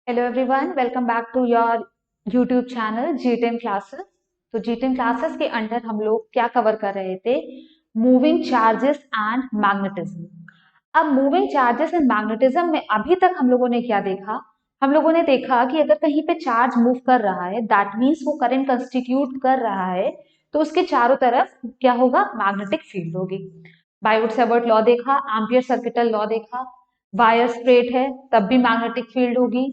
Hello everyone, welcome back to your YouTube channel जी10 classes. तो जी10 क्लासेस के अंडर हम लोग क्या कवर कर रहे थे? Moving charges and magnetism. अब मूविंग चार्जेस एंड मैग्नेटिज्म में अभी तक हम लोगों ने क्या देखा? हम लोगों ने देखा कि अगर कहीं पे चार्ज मूव कर रहा है, दैट मीन्स वो करंट कंस्टिट्यूट कर रहा है, तो उसके चारों तरफ क्या होगा? मैग्नेटिक फील्ड होगी। बायोट सेवर्ट लॉ देखा, एम्पियर सर्किटल लॉ देखा। वायर स्ट्रेट है तब भी मैग्नेटिक फील्ड होगी।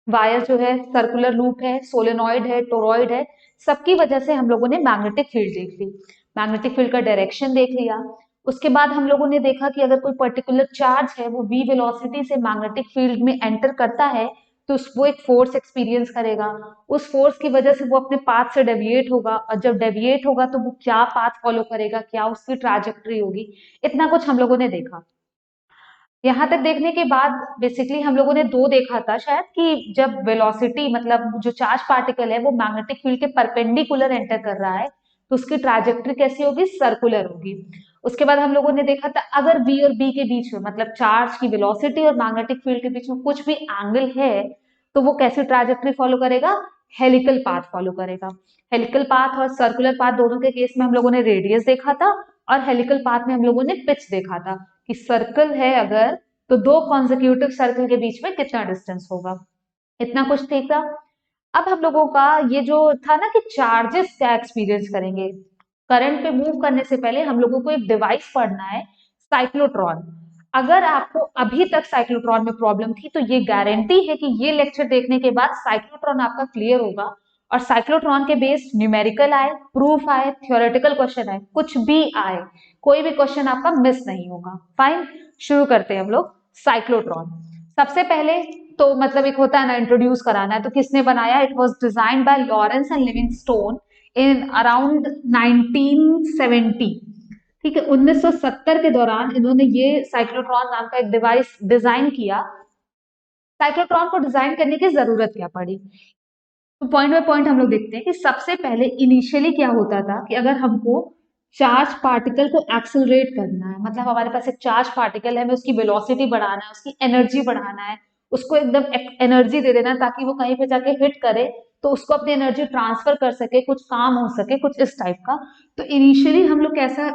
वायर जो है सर्कुलर लूप है, सोलेनॉइड है, टोरॉइड है, सबकी वजह से हम लोगों ने मैग्नेटिक फील्ड देख ली। मैग्नेटिक फील्ड का डायरेक्शन देख लिया। उसके बाद हम लोगों ने देखा कि अगर कोई पर्टिकुलर चार्ज है वो v वेलोसिटी से मैग्नेटिक फील्ड में एंटर करता है तो वो एक फोर्स एक्सपीरियंस करेगा। उस फोर्स की वजह से वो अपने पाथ से डेविएट होगा, और जब डेविएट होगा तो वो क्या पाथ फॉलो करेगा, क्या उसकी ट्रैजेक्टरी होगी, इतना कुछ हम लोगों ने देखा। यहाँ तक देखने के बाद बेसिकली हम लोगों ने दो देखा था शायद, कि जब वेलोसिटी मतलब जो चार्ज पार्टिकल है वो मैग्नेटिक फील्ड के परपेंडिकुलर एंटर कर रहा है तो उसकी ट्रैजेक्टरी कैसी होगी? सर्कुलर होगी। उसके बाद हम लोगों ने देखा था अगर v और b के बीच में मतलब चार्ज की वेलोसिटी और मैग्नेटिक फील्ड के बीच में कुछ भी एंगल है तो वो कैसी ट्रैजेक्टरी फॉलो करेगा? हेलिकल पाथ फॉलो करेगा। हेलिकल पाथ और सर्कुलर पाथ दोनों के केस में हम लोगों ने रेडियस देखा था, और हेलिकल पाथ में हम लोगों ने पिच देखा था कि सर्कल है अगर तो दो कॉन्जिक्यूटिव सर्कल के बीच में कितना डिस्टेंस होगा। इतना कुछ ठीक था। अब हम लोगों का ये जो था ना कि चार्जेस क्या एक्सपीरियंस करेंगे, करंट पे मूव करने से पहले हम लोगों को एक डिवाइस पढ़ना है, साइक्लोट्रॉन। अगर आपको अभी तक साइक्लोट्रॉन में प्रॉब्लम थी तो ये गारंटी है कि ये लेक्चर देखने के बाद साइक्लोट्रॉन आपका क्लियर होगा। और साइक्लोट्रॉन के बेस्ड न्यूमेरिकल आए, प्रूफ आए, थियोरेटिकल क्वेश्चन आए, कुछ भी आए, कोई भी क्वेश्चन आपका मिस नहीं होगा। फाइन, शुरू करते हैं हम लोग। साइक्लोट्रॉन सबसे पहले तो मतलब एक होता है ना इंट्रोड्यूस कराना है, तो किसने बनाया? It was designed by Lawrence and Livingstone in around 1970। ठीक है, 1970 के दौरान इन्होंने ये साइक्लोट्रॉन नाम का एक डिवाइस डिजाइन किया। साइक्लोट्रॉन को डिजाइन करने की जरूरत क्या पड़ी? तो पॉइंट बाय पॉइंट हम लोग देखते हैं कि सबसे पहले इनिशियली क्या होता था कि अगर हमको चार्ज पार्टिकल को एक्सेलरेट करना है, मतलब हमारे पास एक चार्ज पार्टिकल है, हमें उसकी वेलोसिटी बढ़ाना है, उसकी एनर्जी बढ़ाना है, उसको एकदम एनर्जी दे देना है ताकि वो कहीं पे जाके हिट करे तो उसको अपनी एनर्जी ट्रांसफर कर सके, कुछ काम हो सके, कुछ इस टाइप का। तो इनिशियली हम लोग कैसा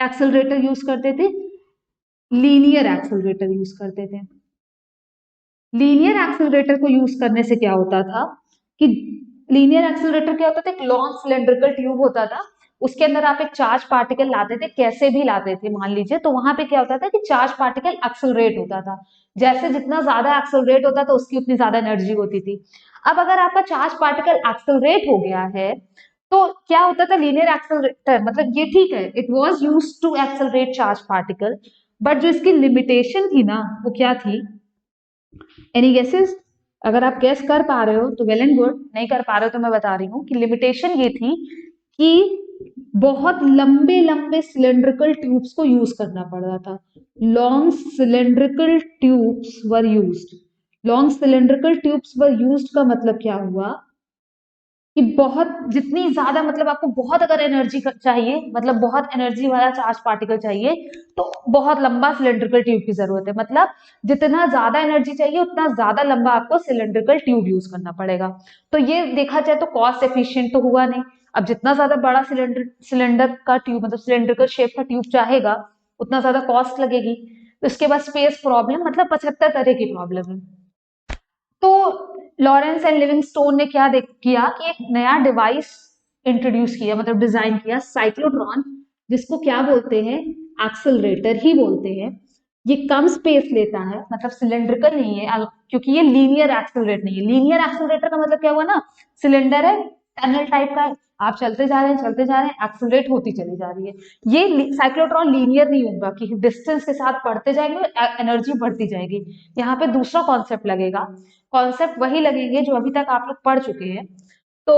एक्सेलरेटर यूज करते थे? लीनियर एक्सेलरेटर यूज करते थे। लीनियर एक्सेलरेटर को यूज करने से क्या होता था कि लीनियर एक्सेलरेटर क्या होता था? एक लॉन्ग सिलेंड्रिकल ट्यूब होता था, उसके अंदर आप एक चार्ज पार्टिकल लाते थे, कैसे भी लाते थे मान लीजिए, तो वहां पे क्या होता था कि चार्ज पार्टिकल एक्सेलरेट होता था। जैसे जितना ज्यादा एक्सेलरेट होता था उसकी उतनी ज्यादा एनर्जी होती थी। अब अगर आपका चार्ज पार्टिकल एक्सेलरेट हो गया है तो क्या होता था? लीनियर एक्सेलरेटर मतलब ये ठीक है, it was use to accelerate charge particle, but जो इसकी लिमिटेशन थी ना वो क्या थी? Any guesses? अगर आप गेस कर पा रहे हो तो वेल एंड गुड, नहीं कर पा रहे हो तो मैं बता रही हूँ कि लिमिटेशन ये थी कि बहुत लंबे लंबे सिलेंड्रिकल ट्यूब्स को यूज करना पड़ रहा था। Long cylindrical tubes were used. Long cylindrical tubes were used का मतलब क्या हुआ कि बहुत जितनी ज्यादा मतलब आपको बहुत अगर एनर्जी चाहिए, मतलब बहुत एनर्जी वाला चार्ज पार्टिकल चाहिए, तो बहुत लंबा सिलेंड्रिकल ट्यूब की जरूरत है। मतलब जितना ज्यादा एनर्जी चाहिए उतना ज्यादा लंबा आपको सिलेंड्रिकल ट्यूब यूज करना पड़ेगा। तो ये देखा जाए तो कॉस्ट एफिशिएंट तो हुआ नहीं। अब जितना ज्यादा बड़ा सिलेंडर का ट्यूब मतलब सिलेंड्रिकल शेप का ट्यूब चाहेगा उतना ज्यादा कॉस्ट लगेगी। तो इसके बाद स्पेस प्रॉब्लम, मतलब 75 तरह की प्रॉब्लम है। तो लॉरेंस एंड लिविंगस्टोन ने क्या किया कि एक नया डिवाइस इंट्रोड्यूस किया, मतलब डिजाइन किया, साइक्लोट्रॉन, जिसको क्या बोलते हैं? एक्सेलरेटर ही बोलते हैं। ये कम स्पेस लेता है, मतलब सिलेंड्रिकल नहीं है, क्योंकि ये लीनियर एक्सेलरेट नहीं है। लीनियर एक्सेलरेटर का मतलब क्या हुआ ना, सिलेंडर है, टनल टाइप का है, आप चलते जा रहे हैं चलते जा रहे हैं, एक्सेलरेट होती चली जा रही है। ये साइक्लोट्रॉन लीनियर नहीं होगा कि डिस्टेंस के साथ बढ़ते जाएंगे, एनर्जी बढ़ती जाएगी। यहाँ पे दूसरा कॉन्सेप्ट लगेगा। कॉन्सेप्ट वही लगेंगे जो अभी तक आप लोग पढ़ चुके हैं। तो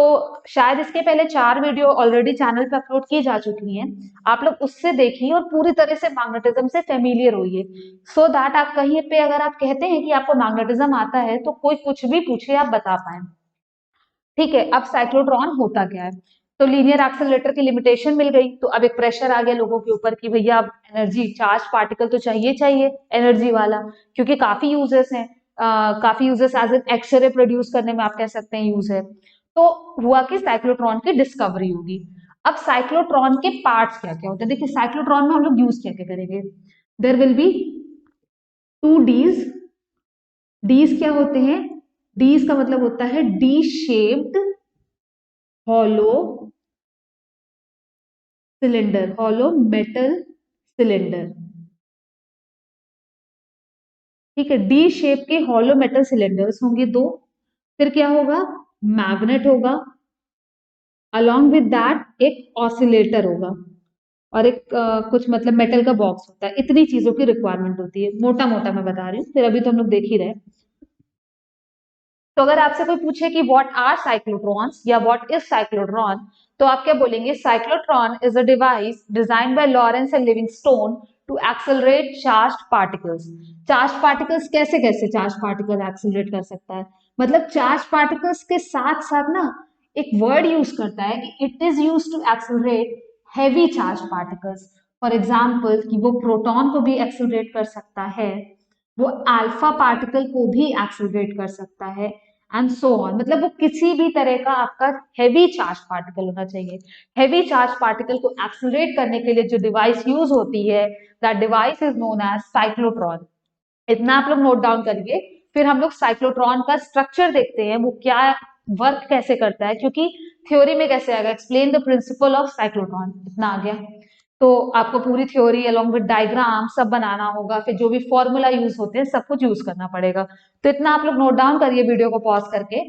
शायद इसके पहले 4 वीडियो ऑलरेडी चैनल पे अपलोड की जा चुकी हैं, आप लोग उससे देखिए और पूरी तरह से मैग्नेटिज्म से फेमिलियर होइए, सो दैट आप कहीं पे अगर आप कहते हैं कि आपको मैग्नेटिज्म आता है तो कोई कुछ भी पूछे आप बता पाए। ठीक है, अब साइक्लोट्रॉन होता क्या है? तो लीनियर एक्सेलरेटर की लिमिटेशन मिल गई, तो अब एक प्रेशर आ गया लोगों के ऊपर कि भैया अब एनर्जी, चार्ज पार्टिकल तो चाहिए चाहिए एनर्जी वाला, क्योंकि काफी यूजर्स हैं। काफी uses as an X ray produce करने में आप कह सकते हैं यूज है। तो हुआ कि साइक्लोट्रॉन की डिस्कवरी होगी। अब साइक्लोट्रॉन के पार्ट्स क्या क्या होते हैं, देखिए साइक्लोट्रॉन में हम लोग यूज क्या क्या करेंगे। देयर विल बी टू डीज। डीज क्या होते हैं, डीज का मतलब होता है D shaped hollow cylinder, hollow metal cylinder. ठीक है, डी शेप के हॉलो मेटल सिलेंडर्स होंगे दो। फिर क्या होगा, मैग्नेट होगा, अलोंग विद दैट एक ऑसिलेटर होगा, और एक कुछ मतलब मेटल का बॉक्स होता है। इतनी चीजों की रिक्वायरमेंट होती है, मोटा मोटा मैं बता रही हूँ, फिर अभी तो हम लोग देख ही रहे। तो अगर आपसे कोई पूछे कि व्हाट आर साइक्लोट्रॉन्स या व्हाट इज साइक्लोट्रॉन, तो आप क्या बोलेंगे, cyclotron is a device designed by Lawrence and Livingstone to accelerate charged particles. Charge particles कैसे कैसे चार्ज पार्टिकल एक्सेलरेट कर सकता है, मतलब चार्ज पार्टिकल्स के साथ साथ ना एक वर्ड यूज करता है कि it is use to accelerate heavy charge particles. For example कि वो प्रोटॉन को भी एक्सेलरेट कर सकता है, वो अल्फा पार्टिकल को भी एक्सेलरेट कर सकता है, एंड सो ऑन। मतलब वो किसी भी तरह का आपका हैवी चार्ज पार्टिकल होना चाहिए। हैवी चार्ज पार्टिकल को एक्सेलरेट करने के लिए जो डिवाइस यूज होती है, that device is known as cyclotron. इतना आप लोग नोट डाउन करिए। फिर हम लोग साइक्लोट्रॉन का स्ट्रक्चर देखते हैं, वो क्या वर्क कैसे करता है, क्योंकि थ्योरी में कैसे आएगा, explain the principle of cyclotron, इतना आ गया। तो आपको पूरी थ्योरी अलोंग विद डायग्राम सब बनाना होगा, फिर जो भी फॉर्मूला यूज होते हैं सब कुछ यूज करना पड़ेगा। तो इतना आप लोग नोट डाउन करिए वीडियो को पॉज करके।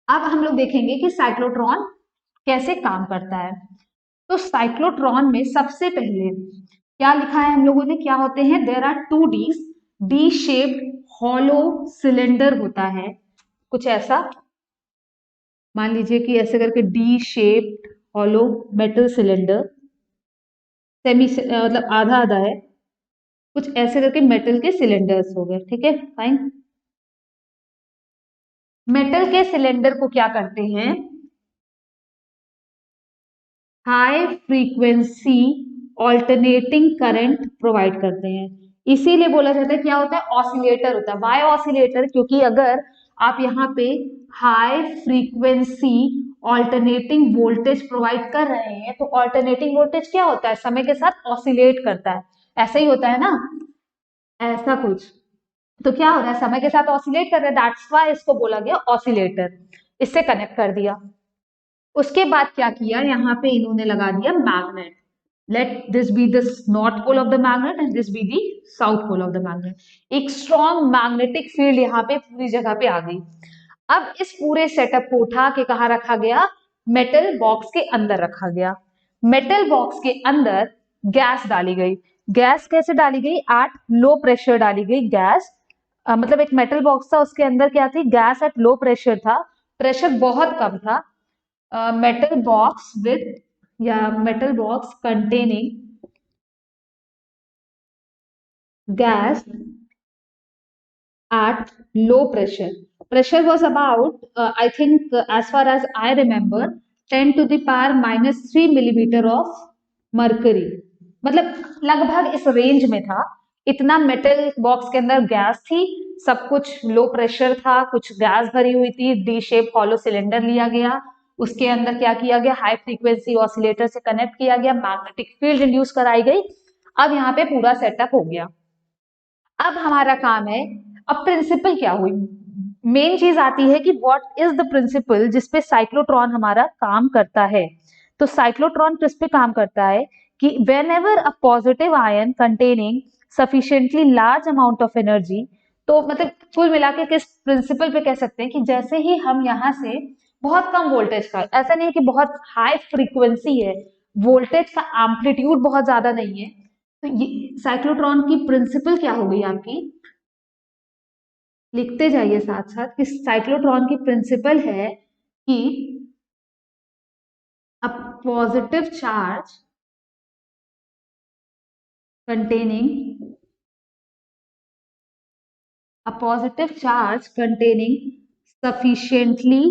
अब हम लोग देखेंगे कि साइक्लोट्रॉन कैसे काम करता है। तो साइक्लोट्रॉन में सबसे पहले क्या लिखा है हम लोगों ने, क्या होते हैं, there are two Ds. D shaped hollow cylinder होता है, कुछ ऐसा मान लीजिए कि ऐसे करके D shaped hollow metal cylinder, semi मतलब आधा आधा है, कुछ ऐसे करके मेटल के सिलेंडर्स हो गए। ठीक है, फाइन। मेटल के सिलेंडर को क्या करते हैं, high frequency alternating current provide करते हैं। इसीलिए बोला जाता है क्या होता है, ऑसिलेटर होता है। वाई ऑसिलेटर, क्योंकि अगर आप यहाँ पे high frequency alternating voltage provide कर रहे हैं, तो ऑल्टरनेटिंग वोल्टेज क्या होता है, समय के साथ ऑसिलेट करता है, ऐसा ही होता है ना, ऐसा कुछ। तो क्या हो रहा है, समय के साथ ऑसिलेट कर रहा है, दैट्स व्हाई इसको बोला गया ऑसिलेटर। इससे कनेक्ट कर दिया। उसके बाद क्या किया, यहाँ पे इन्होंने लगा दिया magnet. Let this be the north pole of the magnet and this be the south pole of the magnet. एक स्ट्रॉन्ग मैग्नेटिक फील्ड यहाँ पे पूरी जगह पे आ गई। अब इस पूरे सेटअप को उठा के कहा रखा गया, मेटल बॉक्स के अंदर रखा गया। मेटल बॉक्स के अंदर गैस डाली गई। गैस कैसे डाली गई, एट लो प्रेशर डाली गई गैस। मतलब एक मेटल बॉक्स था, उसके अंदर क्या थी, गैस एट लो प्रेशर था, प्रेशर बहुत कम था। मेटल बॉक्स विथ या metal box containing gas at low pressure. Pressure was about, I think, as far as I remember, 10 to the power minus 3 millimeter of mercury. मतलब लगभग इस range में था। इतना मेटल बॉक्स के अंदर गैस थी, सब कुछ लो प्रेशर था, कुछ गैस भरी हुई थी, डी शेप हॉलो सिलेंडर लिया गया, उसके अंदर क्या किया गया, हाई फ्रीक्वेंसी ऑसिलेटर से कनेक्ट किया गया, मैग्नेटिक फील्ड इंड्यूस कराई गई। अब यहाँ पे पूरा सेटअप हो गया। अब हमारा काम है, अब प्रिंसिपल क्या हुई, मेन चीज आती है कि व्हाट इज द प्रिंसिपल जिसपे साइक्लोट्रॉन हमारा काम करता है। तो साइक्लोट्रॉन किस पे काम करता है कि when ever a positive ion containing sufficiently large amount of energy, तो मतलब कुल मिला के किस प्रिंसिपल पे कह सकते हैं कि जैसे ही हम यहाँ से बहुत कम वोल्टेज का, ऐसा नहीं है कि बहुत हाई फ्रीक्वेंसी है, वोल्टेज का एम्पलीट्यूड बहुत ज्यादा नहीं है, तो ये साइक्लोट्रॉन की प्रिंसिपल क्या हो गई आपकी, लिखते जाइए साथ साथ कि साइक्लोट्रॉन की प्रिंसिपल है कि a positive charge containing a positive charge containing sufficiently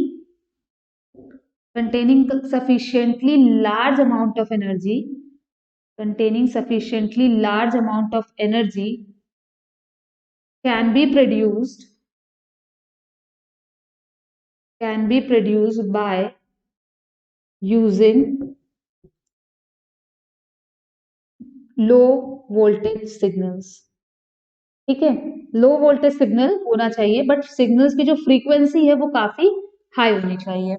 large amount of energy can be produced by using low voltage signals. ठीक है, लो वोल्टेज सिग्नल होना चाहिए, बट सिग्नल्स की जो फ्रीक्वेंसी है वो काफी हाई होनी चाहिए।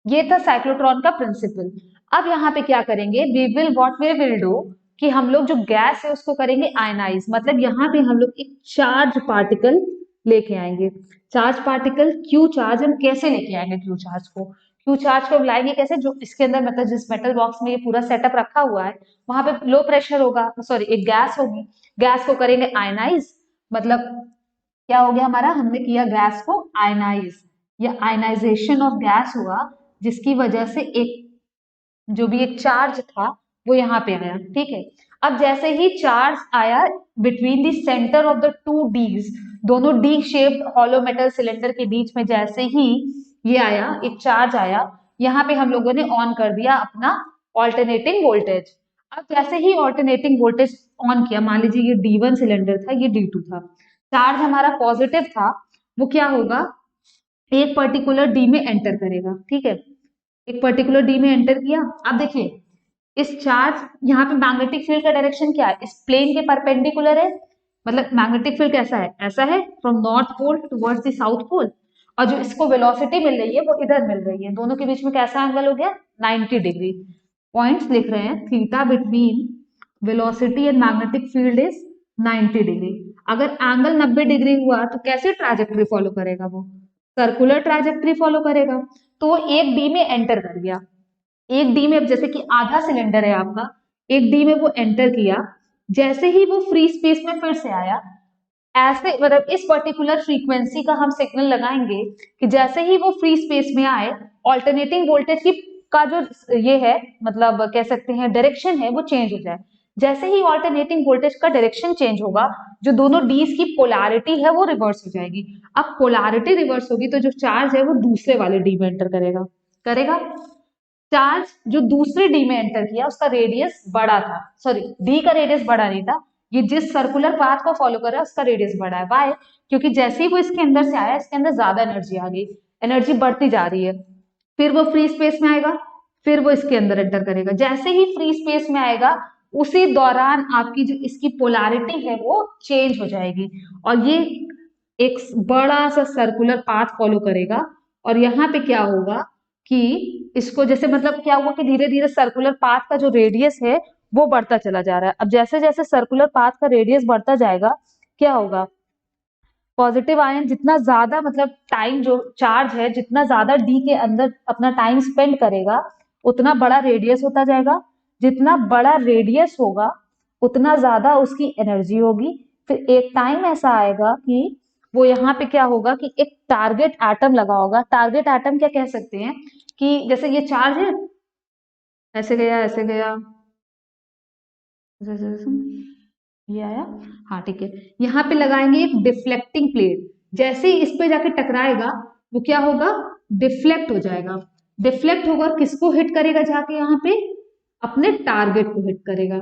ये था साइक्लोट्रॉन का प्रिंसिपल। अब यहाँ पे क्या करेंगे, वी विल डू कि हम लोग जो गैस है उसको करेंगे आयनाइज, मतलब यहाँ पे हम लोग एक चार्ज पार्टिकल लेके आएंगे। चार्ज पार्टिकल क्यू चार्ज हम कैसे लेके आएंगे, क्यू चार्ज को लाएंगे कैसे, जो इसके अंदर मतलब जिस मेटल बॉक्स में ये पूरा सेटअप रखा हुआ है वहां पे लो प्रेशर होगा, सॉरी एक गैस होगी, गैस को करेंगे आयनाइज, मतलब क्या हो गया हमारा, हमने किया गैस को आयनाइज या आयनाइजेशन ऑफ गैस हुआ, जिसकी वजह से एक जो भी एक चार्ज था वो यहाँ पे आया। ठीक है, अब जैसे ही चार्ज आया between the centre of the two dees, दोनों D shaped hollow metal cylinder के बीच में जैसे ही ये आया, एक चार्ज आया, यहाँ पे हम लोगों ने ऑन कर दिया अपना ऑल्टरनेटिंग वोल्टेज। अब जैसे ही ऑल्टरनेटिंग वोल्टेज ऑन किया, मान लीजिए ये D1 सिलेंडर था, ये D2 था, चार्ज हमारा पॉजिटिव था, वो क्या होगा, एक पर्टिकुलर डी में एंटर करेगा। ठीक है, एक पर्टिकुलर डी में एंटर किया। अब देखिए इस चार्ज, यहाँ पे मैग्नेटिक फील्ड का डायरेक्शन क्या है, इस प्लेन के परपेंडिकुलर है, मतलब मैग्नेटिक फील्ड कैसा है, ऐसा है, from north pole towards the south pole, और जो इसको वेलोसिटी मिल रही है वो इधर मिल रही है, दोनों के बीच में कैसा एंगल हो गया, 90 डिग्री। पॉइंट्स लिख रहे हैं, theta between velocity and magnetic field is 90 degree. अगर एंगल 90 डिग्री हुआ तो कैसे ट्रैजेक्टरी फॉलो करेगा, वो सर्कुलर ट्रैजेक्टरी फॉलो करेगा। तो वो एक डी में एंटर कर गया, एक डी में, अब जैसे कि आधा सिलेंडर है आपका, एक डी में वो एंटर किया, जैसे ही वो फ्री स्पेस में फिर से आया, ऐसे मतलब इस पर्टिकुलर फ्रीक्वेंसी का हम सिग्नल लगाएंगे कि जैसे ही वो फ्री स्पेस में आए, ऑल्टरनेटिंग वोल्टेज की का जो ये है, मतलब कह सकते हैं डायरेक्शन है, वो चेंज हो जाए। जैसे ही ऑल्टरनेटिंग वोल्टेज का डायरेक्शन चेंज होगा, जो दोनों डीज की पोलैरिटी है वो रिवर्स हो जाएगी। अब पोलैरिटी रिवर्स होगी तो जो चार्ज है वो दूसरे वाले डी में एंटर करेगा, चार्ज जो दूसरे डी में एंटर किया उसका रेडियस बड़ा था, सॉरी डी का रेडियस बड़ा नहीं था, ये जिस सर्कुलर पाथ को फॉलो कर रहा है उसका रेडियस बड़ा है। वाई, क्योंकि जैसे ही वो इसके अंदर से आया, इसके अंदर ज्यादा एनर्जी आ गई, एनर्जी बढ़ती जा रही है, फिर वो फ्री स्पेस में आएगा, फिर वो इसके अंदर एंटर करेगा, जैसे ही फ्री स्पेस में आएगा उसी दौरान आपकी जो इसकी पोलैरिटी है वो चेंज हो जाएगी, और ये एक बड़ा सा सर्कुलर पाथ फॉलो करेगा। और यहाँ पे क्या होगा कि इसको जैसे मतलब क्या हुआ कि धीरे धीरे सर्कुलर पाथ का जो रेडियस है वो बढ़ता चला जा रहा है। अब जैसे जैसे सर्कुलर पाथ का रेडियस बढ़ता जाएगा, क्या होगा, पॉजिटिव आयन जितना ज्यादा मतलब टाइम, जो चार्ज है जितना ज्यादा डी के अंदर अपना टाइम स्पेंड करेगा, उतना बड़ा रेडियस होता जाएगा, जितना बड़ा रेडियस होगा उतना ज्यादा उसकी एनर्जी होगी। फिर एक टाइम ऐसा आएगा कि वो यहाँ पे क्या होगा कि एक टारगेट एटम लगा होगा। टारगेट एटम क्या कह सकते हैं कि जैसे ये चार्ज है, ऐसे गया ऐसे गया, ये आया, हाँ ठीक है, यहाँ पे लगाएंगे एक डिफ्लेक्टिंग प्लेट, जैसे ही इस पे जाके टकराएगा वो क्या होगा, डिफ्लेक्ट हो जाएगा। डिफ्लेक्ट होगा और किसको हिट करेगा, जाके यहाँ पे अपने टारगेट को हिट करेगा,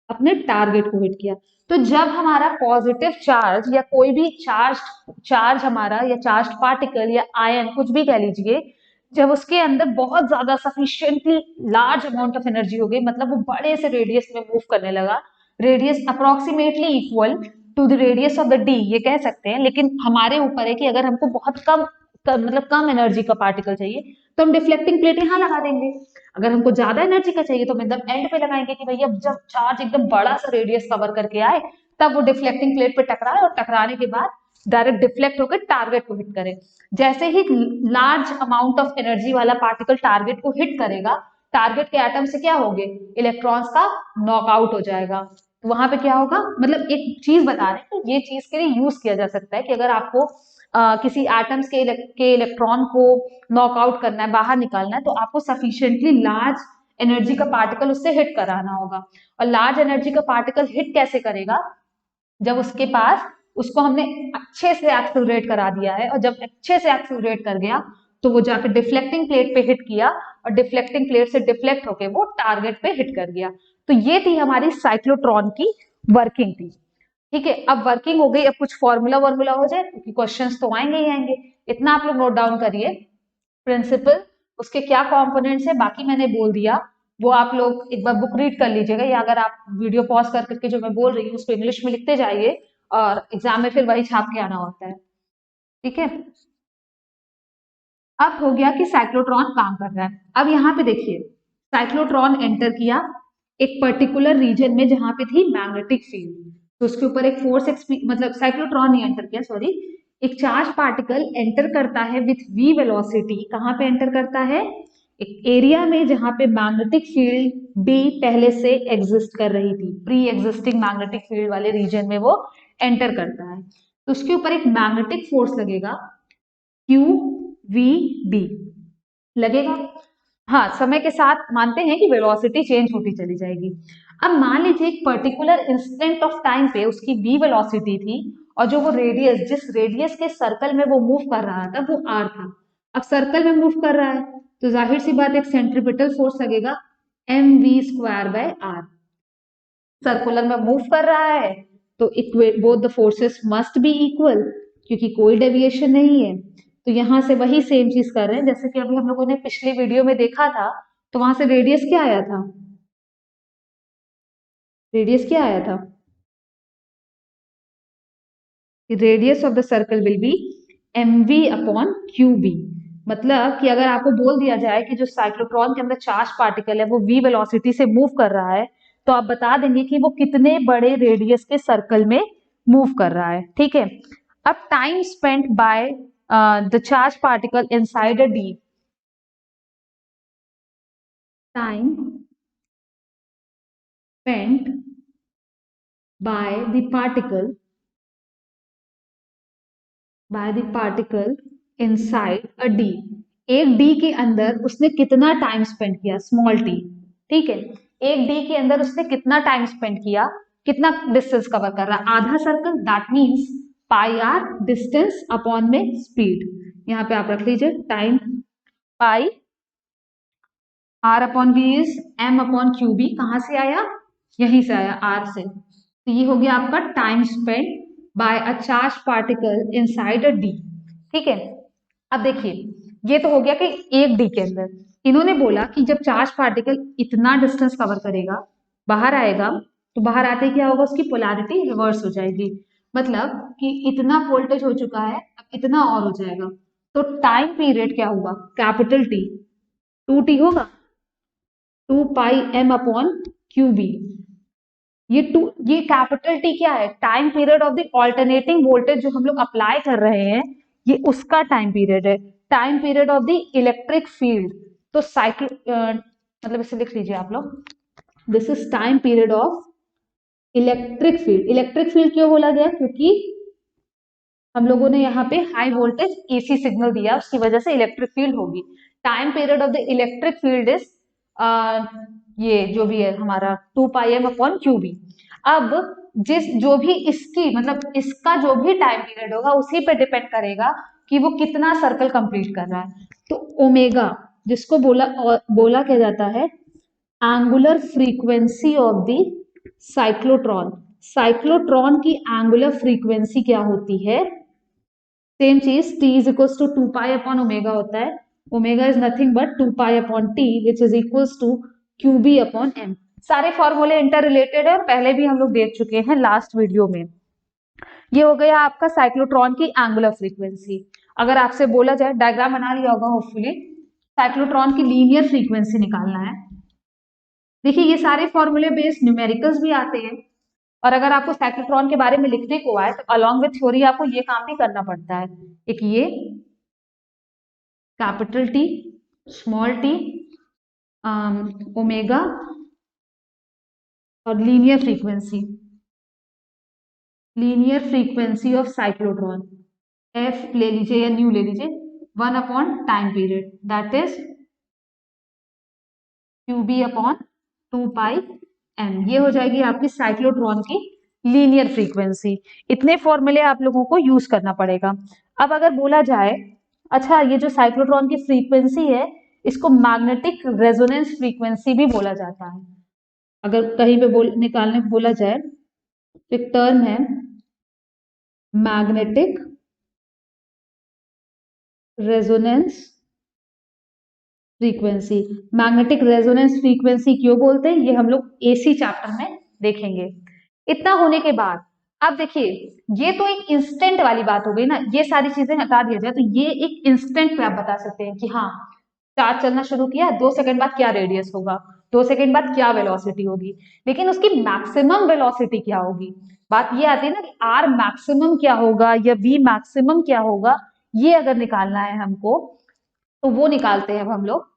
अपने टारगेट को हिट किया। तो जब हमारा पॉजिटिव चार्ज या कोई भी चार्ज हमारा या चार्ज पार्टिकल या आयन कुछ भी कह लीजिए, जब उसके अंदर बहुत ज्यादा sufficiently large amount of energy हो गई, मतलब वो बड़े से रेडियस में मूव करने लगा, radius approximately equal to the radius of the D, ये कह सकते हैं। लेकिन हमारे ऊपर है कि अगर हमको बहुत मतलब कम एनर्जी का पार्टिकल चाहिए तो हम डिफ्लेक्टिंग प्लेट यहाँ लगा देंगे, अगर हमको ज्यादा एनर्जी का चाहिए तो हम एकदम एंड पे लगाएंगे कि भैया जब चार्ज एकदम बड़ा सा रेडियस कवर करके आए तब वो डिफ्लेक्टिंग प्लेट पे टकराए, और टकराने के बाद डायरेक्ट डिफ्लेक्ट होकर टारगेट को हिट करे। जैसे ही लार्ज अमाउंट ऑफ एनर्जी वाला पार्टिकल टारगेट को हिट करेगा, टारगेट के एटम से क्या होंगे, इलेक्ट्रॉन्स का नॉकआउट हो जाएगा। तो वहां पे क्या होगा, मतलब एक चीज बता रहे हैं कि ये चीज के लिए यूज किया जा सकता है कि अगर आपको किसी एटम्स के इलेक्ट्रॉन को नॉकआउट करना है, बाहर निकालना है, तो आपको सफिशिएंटली लार्ज एनर्जी का पार्टिकल उससे हिट कराना होगा। और लार्ज एनर्जी का पार्टिकल हिट कैसे करेगा, जब उसके पास उसको हमने अच्छे से एक्सेलरेट करा दिया है, और जब अच्छे से एक्सेलरेट कर गया तो वो जाकर डिफ्लेक्टिंग प्लेट पे हिट किया, और डिफ्लेक्टिंग प्लेट से डिफ्लेक्ट होके वो टारगेट पे हिट कर गया। तो ये थी हमारी साइक्लोट्रॉन की वर्किंग थी। ठीक है, अब वर्किंग हो गई, अब कुछ फॉर्मूला वॉर्मूला हो जाए क्योंकि क्वेश्चंस तो आएंगे ही आएंगे। इतना आप लोग नोट डाउन करिए। प्रिंसिपल, उसके क्या कंपोनेंट्स है बाकी मैंने बोल दिया, वो आप लोग एक बार बुक रीड कर लीजिएगा, या अगर आप वीडियो पॉज कर करके जो मैं बोल रही हूँ उसको इंग्लिश में लिखते जाइए, और एग्जाम में फिर वही छाप के आना होता है। ठीक है, अब हो गया कि साइक्लोट्रॉन काम कर रहा है। अब यहाँ पे देखिए, साइक्लोट्रॉन एंटर किया एक पर्टिकुलर रीजन में जहां पे थी मैग्नेटिक फील्ड, तो उसके ऊपर एक फोर्स मतलब साइक्लोट्रॉन नहीं एंटर किया, सॉरी, एक चार्ज पार्टिकल एंटर करता है विथ v वेलोसिटी। कहाँ पे एंटर करता है? एक एरिया में जहां पे मैग्नेटिक फील्ड b पहले से एग्जिस्ट कर रही थी, प्री एग्जिस्टिंग मैग्नेटिक फील्ड वाले रीजन में वो एंटर करता है, तो उसके ऊपर एक मैग्नेटिक फोर्स लगेगा क्यू वी बी लगेगा। हाँ, समय के साथ मानते हैं कि वेलोसिटी चेंज होती चली जाएगी। अब मान लीजिए एक पर्टिकुलर इंस्टेंट ऑफ टाइम पे उसकी v वेलोसिटी थी, और जो वो रेडियस, जिस रेडियस के सर्कल में वो मूव कर रहा था वो r था। अब सर्कल में मूव कर रहा है तो जाहिर सी बात एक सेंट्रीपिटल फोर्स लगेगा mv² r। सर्कुलर में मूव कर रहा है तो both the forces must be equal, क्योंकि कोई डेविएशन नहीं है। तो यहां से वही सेम चीज कर रहे हैं जैसे कि अभी हम लोगों ने पिछले वीडियो में देखा था। तो वहां से रेडियस क्या आया था? रेडियस क्या आया था? Radius of the circle will be mv/qb। मतलब कि अगर आपको बोल दिया जाए कि जो साइक्लोट्रॉन के अंदर चार्ज पार्टिकल है वो v वेलोसिटी से मूव कर रहा है, तो आप बता देंगे कि वो कितने बड़े रेडियस के सर्कल में मूव कर रहा है। ठीक है, अब time spent by the charge particle inside a D, time spent by the particle inside a d। एक डी के अंदर उसने कितना टाइम स्पेंड किया, स्मॉल टी। ठीक है, एक डी के अंदर उसने कितना टाइम स्पेंड किया, कितना डिस्टेंस कवर कर रहा है, आधा circle, that means pi R distance upon में स्पीड। यहाँ पे आप रख लीजिए time pi R upon V is m/qb। कहां से आया? यहीं से आया, आर से। तो ये हो गया आपका time spend by a charge particle inside a D. ठीक है, अब देखिए, ये तो हो गया कि एक डी के अंदर इन्होंने बोला कि जब चार्ज पार्टिकल इतना डिस्टेंस कवर करेगा, बाहर आएगा, तो बाहर आते क्या होगा, उसकी पोलैरिटी रिवर्स हो जाएगी। मतलब कि इतना वोल्टेज हो चुका है, अब इतना और हो जाएगा, तो टाइम पीरियड क्या होगा, कैपिटल टी, 2t होगा, 2πm/qb। ये कैपिटल टी क्या है? Time period of the alternating voltage जो हम लोग अप्लाई कर रहे हैं, ये उसका टाइम पीरियड है। Time period of the electric field, तो साइकिल मतलब इसे लिख लीजिए आप लोग, this is time period of electric field. Electric field क्यों बोला गया? क्योंकि हम लोगों ने यहाँ पे हाई वोल्टेज एसी सिग्नल दिया, उसकी वजह से इलेक्ट्रिक फील्ड होगी। Time period of the electric field is ये जो भी है हमारा 2πm/qb। अब जो भी इसकी मतलब इसका जो भी टाइम पीरियड होगा उसी पे डिपेंड करेगा कि वो कितना सर्कल कंप्लीट कर रहा है। तो ओमेगा, जिसको बोला क्या जाता है, angular frequency of the cyclotron. Cyclotron की एंगुलर फ्रीक्वेंसी क्या होती है? सेम चीज, t इज इक्वल्स टू 2π/ओमेगा होता है। Omega is nothing but 2π/t which is equals to qb/m। सारे फॉर्मूले इंटर रिलेटेड है, पहले भी हम लोग देख चुके हैं लास्ट वीडियो में। ये हो गया आपका साइक्लोट्रॉन की एंगुलर फ्रीक्वेंसी। अगर आपसे बोला जाए, डायग्राम बना लिया होगा होपफुली, साइक्लोट्रॉन की लीनियर फ्रीक्वेंसी निकालना है। देखिए, ये सारे फॉर्मूले बेस्ड न्यूमेरिकल्स भी आते हैं, और अगर आपको साइक्लोट्रॉन के बारे में लिखने को आए तो अलॉन्ग विथ थ्योरी आपको ये काम भी करना पड़ता है। एक ये capital T, small T, omega और linear frequency of cyclotron, F ले लीजिए या न्यू ले लीजिए, 1/टाइम पीरियड, दैट इज qb/2πm। ये हो जाएगी आपकी साइक्लोट्रॉन की लीनियर फ्रीक्वेंसी। इतने फॉर्मूले आप लोगों को यूज करना पड़ेगा। अब अगर बोला जाए, अच्छा ये जो साइक्लोट्रॉन की फ्रीक्वेंसी है इसको मैग्नेटिक रेजोनेंस फ्रीक्वेंसी भी बोला जाता है। अगर कहीं पे निकालने को बोला जाए तो एक टर्म है magnetic resonance frequency. Magnetic resonance frequency क्यों बोलते हैं, ये हम लोग एसी चैप्टर में देखेंगे। इतना होने के बाद अब देखिए, ये तो एक इंस्टेंट वाली बात हो गई ना, ये सारी चीजें हटा दिया जाए तो ये एक इंस्टेंट पे आप बता सकते हैं कि हाँ, चार्ज चलना शुरू किया, 2 सेकंड बाद क्या रेडियस होगा, 2 सेकंड बाद क्या वेलोसिटी होगी, लेकिन उसकी मैक्सिमम वेलोसिटी क्या होगी। बात ये आती है ना कि आर मैक्सिमम क्या होगा या वी मैक्सिमम क्या होगा, ये अगर निकालना है हमको तो वो निकालते हैं अब हम लोग।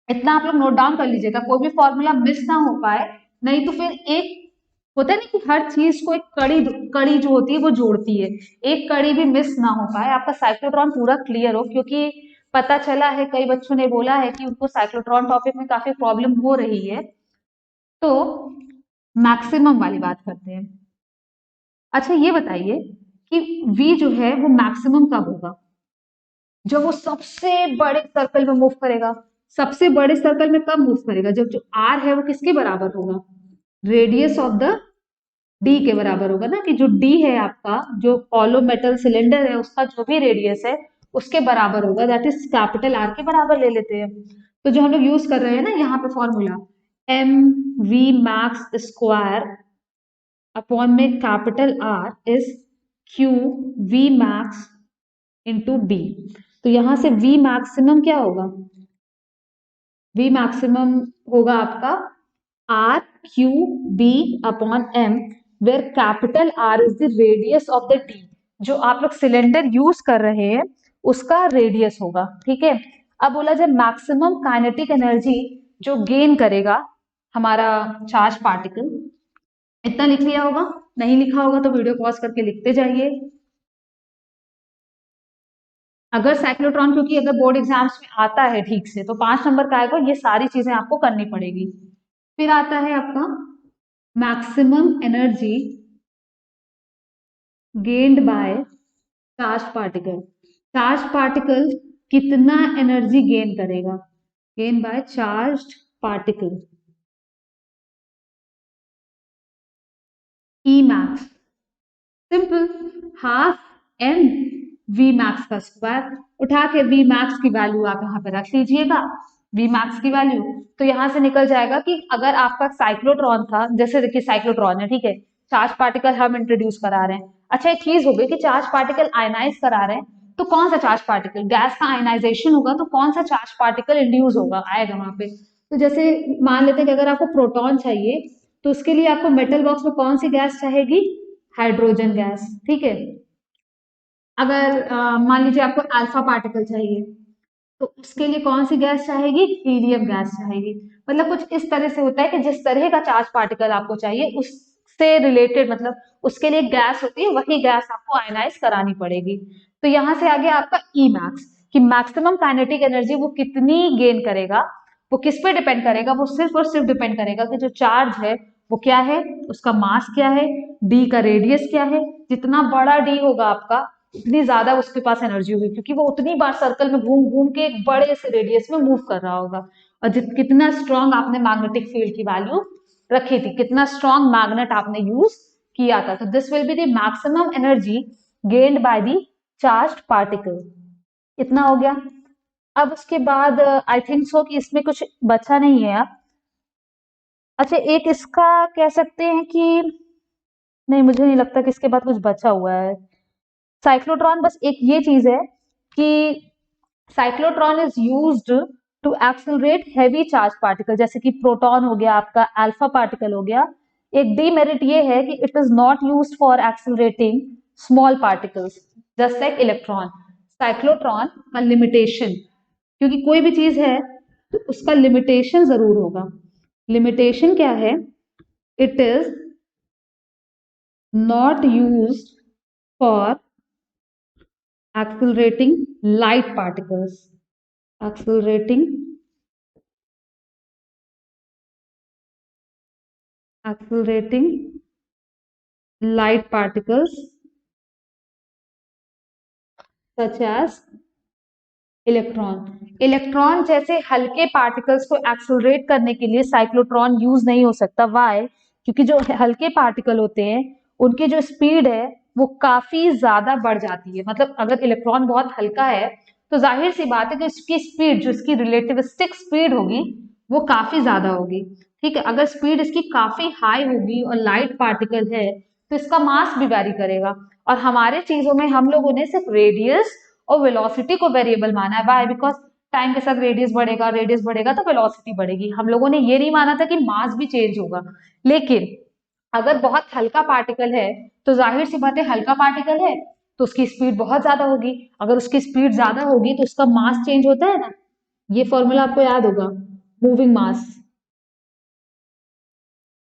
इतना आप लोग नोट डाउन कर लीजिएगा, कोई भी फॉर्मूला मिस ना हो पाए, नहीं तो फिर एक होता है ना कि हर चीज को एक कड़ी कड़ी जो होती है वो जोड़ती है, एक कड़ी भी मिस ना हो पाए, आपका साइक्लोट्रॉन पूरा क्लियर हो। क्योंकि पता चला है कई बच्चों ने बोला है कि उनको साइक्लोट्रॉन टॉपिक में काफी प्रॉब्लम हो रही है, तो मैक्सिमम वाली बात करते हैं। अच्छा ये बताइए कि V जो है वो मैक्सिमम कब होगा, जब वो सबसे बड़े सर्कल में मूव करेगा। सबसे बड़े सर्कल में कब मूव करेगा, जब जो आर है वो किसके बराबर होगा, रेडियस ऑफ द डी के बराबर होगा ना, कि जो डी है आपका, जो हॉलो मेटल सिलेंडर है उसका जो भी रेडियस है उसके बराबर होगा, दैट इज कैपिटल आर के बराबर ले लेते हैं। तो जो हम लोग यूज कर रहे हैं ना यहाँ पे formula, M V max square upon में capital R is Q V max into D. तो यहां से V मैक्सिमम क्या होगा, V मैक्सिमम होगा आपका R Q B upon M, where capital R is the radius of the D, जो आप लोग सिलेंडर यूज कर रहे हैं उसका रेडियस होगा। ठीक है, अब बोला जाए मैक्सिमम काइनेटिक एनर्जी जो गेन करेगा हमारा चार्ज पार्टिकल, इतना लिख लिया होगा, नहीं लिखा होगा तो वीडियो पॉज करके लिखते जाइए। अगर साइक्लोट्रॉन, क्योंकि अगर बोर्ड एग्जाम्स में आता है ठीक से तो 5 नंबर का आएगा, ये सारी चीजें आपको करनी पड़ेगी। फिर आता है आपका maximum energy gained by charge particle. Charge particle कितना एनर्जी गेन करेगा, gain by charge particle, E max, simple, half M V max का स्क्वायर। उठा के वी मैक्स की वैल्यू आप यहाँ पे रख लीजिएगा, वी मैक्स की वैल्यू, तो यहाँ से निकल जाएगा कि अगर आपका साइक्लोट्रॉन था, जैसे देखिए साइक्लोट्रॉन है, ठीक है, चार्ज पार्टिकल हम इंट्रोड्यूस करा रहे हैं। अच्छा एक चीज हो गई कि चार्ज पार्टिकल आयनाइज करा रहे हैं, तो कौन सा चार्ज पार्टिकल, गैस का आयनाइजेशन होगा तो कौन सा चार्ज पार्टिकल इंड्यूस होगा, आएगा वहां पे। तो जैसे मान लेते हैं कि अगर आपको प्रोटॉन चाहिए तो उसके लिए आपको मेटल बॉक्स में कौन सी गैस चाहेगी, हाइड्रोजन गैस। ठीक है, अगर मान लीजिए आपको अल्फा पार्टिकल चाहिए तो उसके लिए कौन सी गैस चाहेगी, हीलियम गैस चाहेगी। मतलब कुछ इस तरह से होता है कि जिस तरह का चार्ज पार्टिकल आपको चाहिए उससे रिलेटेड, मतलब उसके लिए गैस होती है, वही गैस आपको आयनाइज करानी पड़ेगी। तो यहां से आ गया आपका ई मैक्स, कि मैक्सिमम काइनेटिक एनर्जी वो कितनी गेन करेगा, वो किस पे डिपेंड करेगा, वो सिर्फ और सिर्फ डिपेंड करेगा कि जो चार्ज है वो क्या है, उसका मास क्या है, डी का रेडियस क्या है। जितना बड़ा डी होगा आपका उतनी ज्यादा उसके पास एनर्जी होगी, क्योंकि वो उतनी बार सर्कल में घूम घूम के एक बड़े से रेडियस में मूव कर रहा होगा। और कितना स्ट्रॉन्ग आपने मैग्नेटिक फील्ड की वैल्यू रखी थी, कितना स्ट्रॉन्ग मैग्नेट आपने यूज किया था, तो this will be the maximum energy gained by the charged particle. इतना हो गया। अब उसके बाद आई थिंक सो कि इसमें कुछ बचा नहीं है अब। अच्छा एक इसका कह सकते हैं कि, नहीं मुझे नहीं लगता कि इसके बाद कुछ बचा हुआ है। साइक्लोट्रॉन बस एक ये चीज है कि cyclotron is used to accelerate heavy charge particle, जैसे कि प्रोटॉन हो गया आपका, अल्फा पार्टिकल हो गया। एक डीमेरिट ये है कि it is not used for accelerating small particles just like electron. Cyclotron का लिमिटेशन, क्योंकि कोई भी चीज है तो उसका लिमिटेशन जरूर होगा। लिमिटेशन क्या है, it is not used for accelerating light particles, accelerating light particles such as electron. Electron जैसे हल्के पार्टिकल्स को एक्सेलरेट करने के लिए साइक्लोट्रॉन यूज नहीं हो सकता। वाई, क्योंकि जो हल्के पार्टिकल होते हैं उनकी जो स्पीड है वो काफी ज्यादा बढ़ जाती है। मतलब अगर इलेक्ट्रॉन बहुत हल्का है तो जाहिर सी बात है कि उसकी स्पीड, जो इसकी रिलेटिविस्टिक स्पीड होगी, वो काफी ज्यादा होगी। ठीक है, अगर स्पीड इसकी काफी हाई होगी और लाइट पार्टिकल है तो इसका मास भी वैरी करेगा। और हमारे चीजों में हम लोगों ने सिर्फ रेडियस और वेलोसिटी को वेरिएबल माना है। वाई? बिकॉज टाइम के साथ रेडियस बढ़ेगा तो वेलोसिटी बढ़ेगी। हम लोगों ने ये नहीं माना था कि मास भी चेंज होगा। लेकिन अगर बहुत हल्का पार्टिकल है तो जाहिर सी बात है, हल्का पार्टिकल है तो उसकी स्पीड बहुत ज्यादा होगी। अगर उसकी स्पीड ज्यादा होगी तो उसका मास चेंज होता है ना। ये फॉर्मूला आपको याद होगा, मूविंग मास।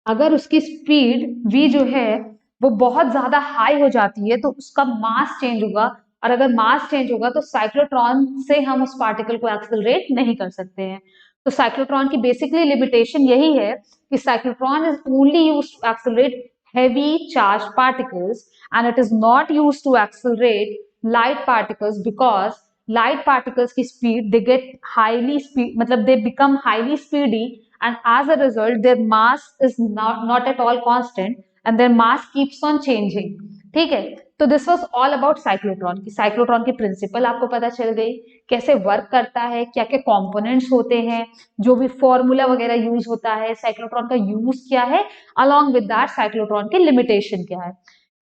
अगर उसकी स्पीड v जो है वो बहुत ज्यादा हाई हो जाती है तो उसका मास चेंज होगा। और अगर मास चेंज होगा तो साइक्लोट्रॉन से हम उस पार्टिकल को एक्सेलरेट नहीं कर सकते हैं। तो साइक्लोट्रॉन की बेसिकली लिमिटेशन यही है कि cyclotron is only used to accelerate heavy charged particles and it is not used to accelerate light particles because light particles की speed they get highly speed, मतलब they become highly speedy and as a result their mass is not at all constant and their mass keeps on changing। ठीक है, तो this was all about cyclotron की। Cyclotron की principal आपको पता चल गई, कैसे वर्क करता है, क्या क्या कंपोनेंट्स होते हैं, जो भी फॉर्मूला वगैरह यूज होता है, साइक्लोट्रॉन का यूज क्या है, अलॉन्ग विद दैट साइक्लोट्रॉन की लिमिटेशन क्या है।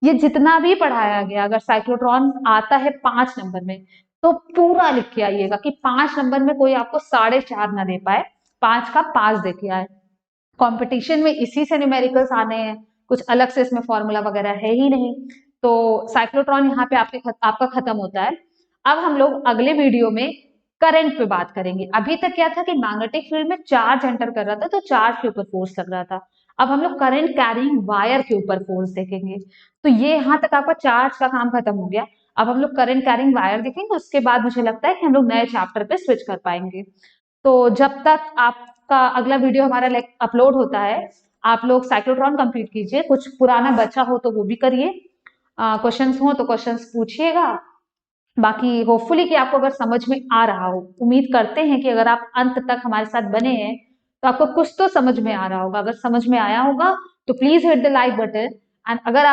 ये जितना भी पढ़ाया गया, अगर साइक्लोट्रॉन आता है 5 नंबर में तो पूरा लिख के आइएगा कि 5 नंबर में कोई आपको 4.5 ना दे पाए, 5 का 5 दे के आए। कंपटीशन में इसी से न्यूमेरिकल्स आने हैं, कुछ अलग से इसमें फॉर्मूला वगैरह है ही नहीं। तो साइक्लोट्रॉन यहाँ पे आपका खत्म होता है। अब हम लोग अगले वीडियो में करंट पे बात करेंगे। अभी तक क्या था कि मैग्नेटिक फील्ड में चार्ज एंटर कर रहा था तो चार्ज के ऊपर फोर्स लग रहा था। अब हम लोग करंट कैरिंग वायर के ऊपर फोर्स देखेंगे। तो ये यहाँ तक आपका चार्ज का काम खत्म हो गया। अब हम लोग करंट कैरिंग वायर देखेंगे, उसके बाद मुझे लगता है कि हम लोग नए चैप्टर पे स्विच कर पाएंगे। तो जब तक आपका अगला वीडियो हमारा अपलोड होता है, आप लोग साइक्लोट्रॉन कंप्लीट कीजिए। कुछ पुराना बचा हो तो वो भी करिए, क्वेश्चंस हो तो क्वेश्चंस पूछिएगा। बाकी होपफुली कि आपको अगर समझ में आ रहा हो, उम्मीद करते हैं कि अगर आप अंत तक हमारे साथ बने हैं तो आपको कुछ तो समझ में आ रहा होगा। अगर समझ में आया होगा तो please hit the like button. And अगर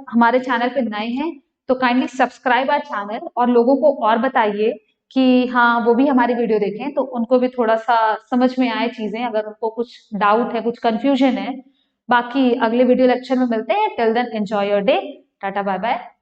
हमारे चैनल पे नए हैं तो काइंडली सब्सक्राइब आवर चैनल और लोगों को और बताइए कि हाँ वो भी हमारी वीडियो देखें, तो उनको भी थोड़ा सा समझ में आए चीजें, अगर उनको कुछ डाउट है, कुछ कंफ्यूजन है। बाकी अगले वीडियो लेक्चर में मिलते हैं। Till then enjoy your day. टाटा बाय बाय।